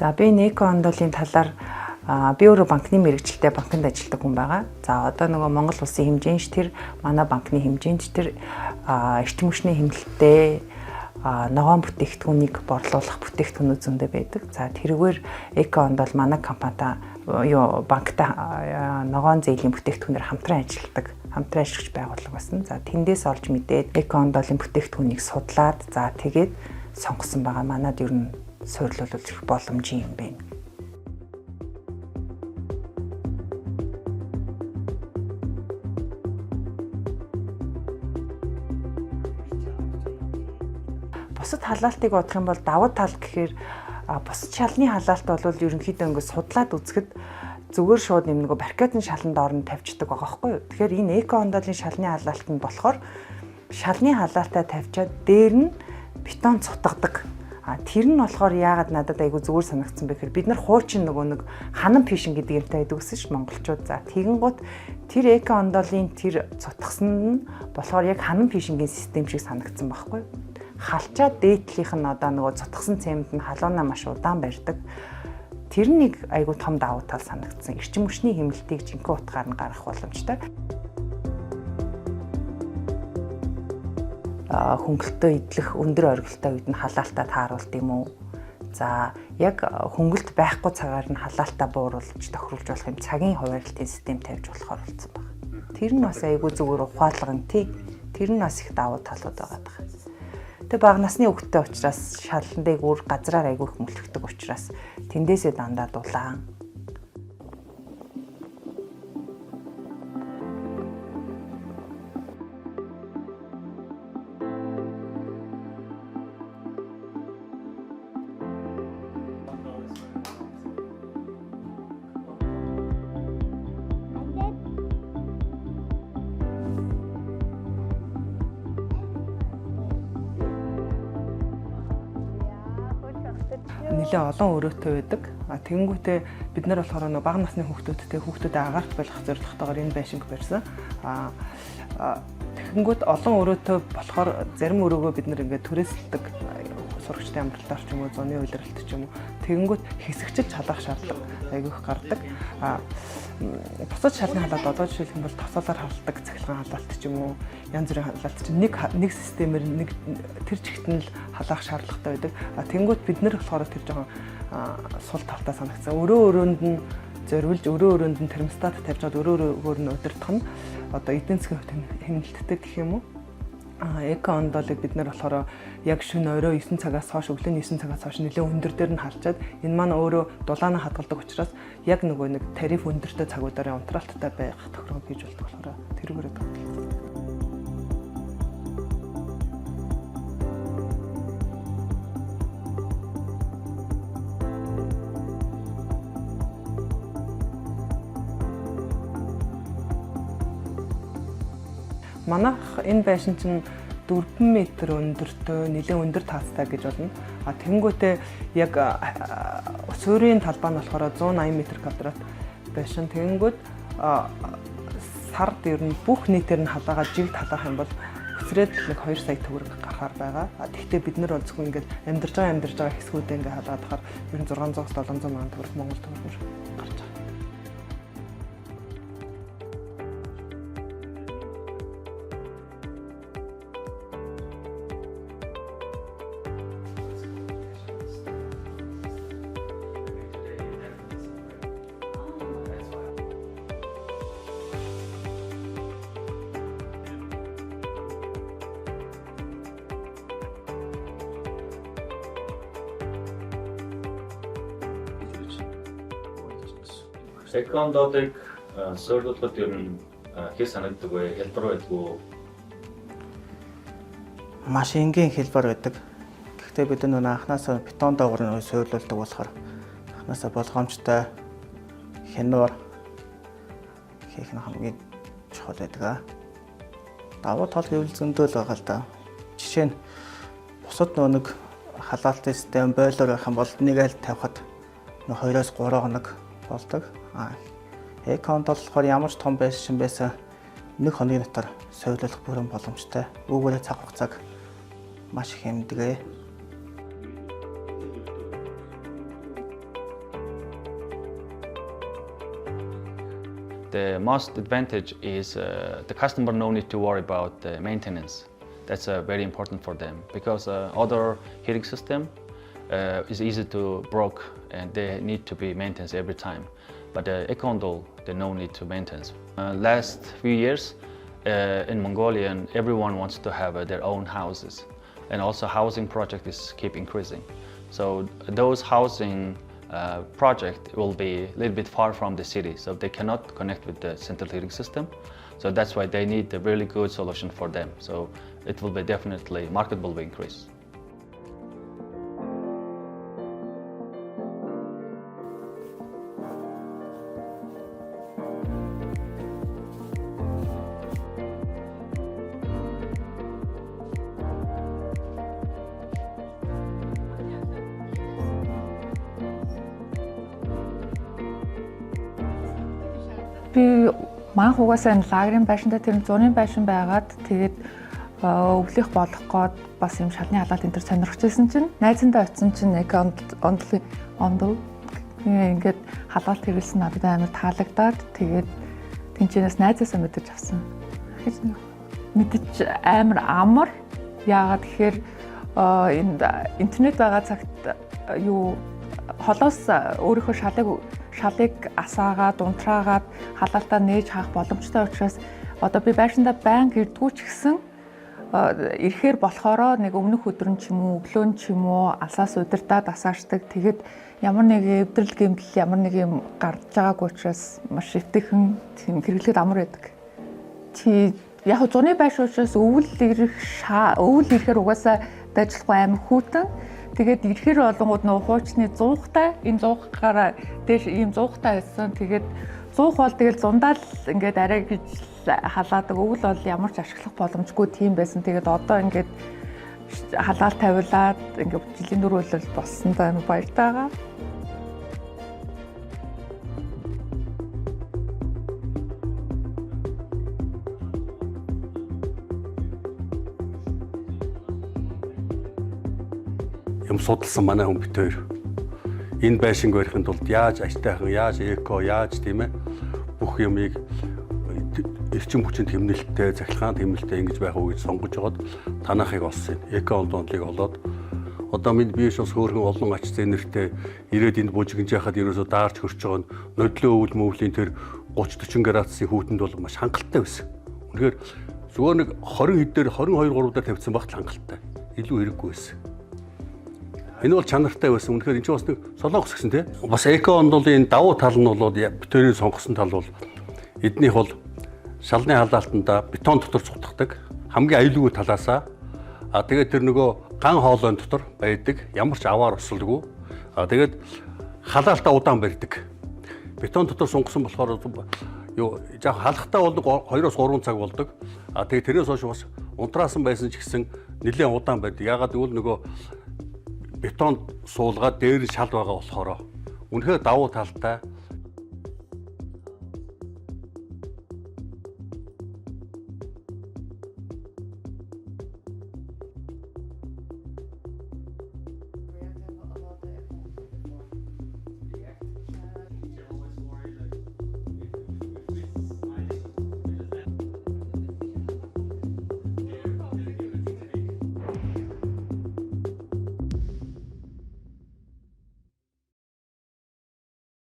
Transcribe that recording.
За би эко ондолын талаар би өөрөө банкны мэрэгчлэлтэй банкнд ажилладаг хүн байгаа. За одоо нөгөө Монгол улсын хэмжээнд тэр манай банкны хэмжээнд тэр эрчим хүчний хэмнэлттэй ногоон бүтээгдэхүүнийг борлуулах бүтээгдэхүүнүүд зөндөө байдаг. За тэрүүгээр эко ондол манай компанитай банктай ногоон зээлийн бүтээгдэхүүнээр хамтран ажилладаг. Хамтран ашиглаж байгууллага байсан. За тэндээс олж мэдээд эко ондолын бүтээгдэхүүнийг судлаад за тэгээд сонгосон байгаа. Манад ер нь суйрлуулж ирэх боломжийн юм байна. Бусад халаалтыг бодох юм бол давуу тал гэхээр бусад шалны халаалт бол ерөнхийдөө ингээд судлаад үзэхэд зүгээр шууд нөгөө баррикадын шаланд орон тавьчихдаг байгаа байхгүй юу. Тэгэхээр энэ эко ондолын шалны халаалт нь болохоор шалны халаалтаа тавьчаад дээр нь бетон цутгадаг. Тэр нь болохоор яагаад надад айгүй зүгээр санагдсан бэ гэхээр бид нар хуучин нөгөө нэг ханан фишинг гэдэг юмтай байдаг гэсэн чинь монголчууд. За тэгэн гут тэр эко ондолын тэр цутгасан нь болохоор яг ханан фишингийн систем шиг санагдсан байхгүй юу. Халчаад дээдлийнх нь одоо нөгөө цутгасан цемент нь халуунаа маш удаан барьдаг. Тэр нэг айгүй том давуу тал санагдсан. Эрчим хүчний хэмнэлтийг жинхэнэ утгаар нь гаргах боломжтой. Хөнгөлтөө идэх өндөр оргилтой үед нь халаалтаа тааруулт юм уу? За яг хөнгөлт байхгүй цагаар нь халаалтаа бууруулж тохируулж болох юм цагийн хуваарлтын систем тавьж болохоор болсон байна. Тэр нь бас айгүй зүгээр ухаалган тий. Тэр нь бас их давуу талууд байгаа. Тэгээ бага насны хүүхдтэй учраас шаландыг өөр газраар айгүй их мөлтгдөг учраас тэндээсээ дандаа дулаан. Нэлээ олон өрөөтэй байдаг. Тэгэнгүүтээ бид нар болохоор нөгөө бага насны хүүхдүүдэд агаарт болох зорилготойгоор энэ байшинг барьсан. Тэгэнгүүт олон өрөөтэй болохоор зарим өрөөгөө бид нар ингээд түрээсэлдэг сурагчдын амралтаар ч юм уу, зуны үйлрэлт ч юм уу. Тэгэнгүүт хэсэгчд халаах шаардлага айгүйх гардаг. Бусад шалны халаалт одоо жишээлх юм бол тосоолоор халдаг цахилгаан халаалт ч юм уу, янз бүрийн халаалт чинь нэг системээр нэг тэр чигт нь л халаах шаардлагатай байдаг. Тэнгүүт бид нэр болохоор тэр жоохон сул талтай санагцсан. Өрөөнд нь зориулж өрөөнд нь термостат тавьж чад өрөөгөөр нь удирдах нь одоо эдийн засгийн хэмнэлттэй гэх юм уу. Эко ондолыг бид нэр болохоор яг шөнө орой 9 цагаас хойш өглөөний 9 цагаас хойш нэлээд өндөр дээр нь халчаад энэ маань өөрөө дулаана хадгалдаг учраас яг нөгөө нэг тариф өндөртэй цагуудаараа унтраалттай байх тохирол хийж болдог болохоор тэрүүгээр байдаг. Манайх энэ байшин чинь 4 метр өндөртэй, нэлээд өндөр таацтай гэж болно. Тэнгүүтээ яг суурийн талбай нь болохоор 180 м2 байшин. Тэнгүүд сард ер нь бүх нийтээр нь халаагаа жигд халаах юм бол өсрээд нэг 2 сая төгрөг гарахаар байгаа. Тэгэхдээ бид нар зөвхөн ингээд амьдарч байгаа хэсгүүдээ ингээд халаад хахаар ер нь 600-700 мянган төгрөг Монгол төгрөгөөр гарч байгаа. Эко ондолыг суйрлуулахад ер нь хэр санагддаг вэ? Хэлбэр байдгүй. Маш энгийн хэлбэр байдаг. Гэхдээ бид нөгөө анханасаа бетон доогоор суйрлуулдаг болохоор анханасаа болгоомжтой хянуур хийх нь хамгийн чухал байдаг. Давуу тал гэвэл зөндөө л байгаа л да. Жишээ нь бусад нэг халаалтын систем бойлор байх юм бол нэг аль тавихад 2-3 хоног болдог. Эко ондол болохоор ямар ч том байшин байсан 1 хоногийн дотор соёлох бүрэн боломжтой. Үүгээрээ цаг хугацааг маш их хэмдэгэ. the most advantage is the customer no need to worry about the maintenance. That's very important for them because other heating system is easy to broke and they need to be maintained every time. But Econdol, they no need to maintenance. Last few years in Mongolia, everyone wants to have their own houses, and also housing project is keep increasing. So those housing project will be a little bit far from the city, so they cannot connect with the central heating system. So that's why they need a really good solution for them. So it will be definitely market will be increased. Би манх угаасаа энэ лагерын байшинтай тэр зуны байшин байгаад тэгээд өвлөх болох гээд бас юм шалны халаалт энэ төр сонирхчихсэн чинь найзандаа очисон чинь яг ондол ингээд халаалт хэрэглэсэн надад амар таалагдаад тэгээд тэнцэнээс найзаасаа мэдэж авсан. Мэдэж амар амар яагаад тэгэхээр энэ интернет байгаа цагт юу холоос өөрийнхөө шалыг асаагаад унтраагаад халаалтаа нээж хаах боломжтой учраас одоо би байшиндаа байнга ирдгүү ч гэсэн ирэхээр болохоро нэг өмнөх өдөр нь ч юм уу өглөө нь ч юм уу алсаас удирдаад асаачдаг. Тэгээд ямар нэг эвдрэл гэмтэл ямар нэг юм гарч байгаагүй учраас маш өвтгөн тийм хэрэглээд амар байдаг. Чи яг зуны байшин учраас өвөл ирэхээр угаасаа дайжлахгүй амар хүүтэн. Тэгээд ирэхээр болонгууд нөө хуучны 100-тай энэ 100-аараа дээш ийм 100-тай байсан. Тэгээд 100 бол тэгэл зундаа л ингээд арай гэж халаадаг. Өвөл бол ямар ч ашиглах боломжгүй тийм байсан. Тэгээд одоо ингээд халаал тавиулаад ингээд жилийн дөрвөл болсон даа баяртайгаа. Юм судалсан манай хүн бит хоёр. Энэ байшинг барихын тулд яаж аштайхан, яаж эко, яаж тийм ээ бүх юмыг эрчим хүчинд хэмнэлттэй, цахилгаан хэмнэлттэй ингэж байх уу гэж сонгож жоод танахыг олсон. Эко онлонлыг олоод одоо минь биш бас хөөрхөн олон ач зээнэртэй ирээд энд бужигнж яхад ерөөсөө даарч хөрч байгаа нь нодлоо өвөл мөвлийн тэр 30-40 градусын хүүтэнд бол маш хангалттай байсан. Үнэхээр зүгээр нэг 20 хэд дээр 22 3 дээр тавьсан багт хангалттай. Илүү хэрэггүй байсан. Энэ бол чанартай байсан. Үнэхээр энэ ч бас нэг солонгос гэсэн тийм. Бас эко ондолын давуу тал нь бол битүүрийн сонгосон тал бол эднийх бол шалны халаалтанда бетон дотор цутгадаг. Хамгийн аюулгүй талаасаа тэгээд тэр нөгөө ган хоолойн дотор байдаг. Ямар ч аваар усалдаггүй. Тэгээд халаалтаа удаан барьдаг. Бетон дотор сунгасан болохоор юу яг халахтаа бол 2-3 цаг болдог. Тэгээд тэрээс хойш бас унтраасан байсан ч гэсэн нэлээд удаан байдаг. Ягаад гэвэл нөгөө бетон суулгаад дээр нь шал байгаа болохоор үнэхээр давуу талтай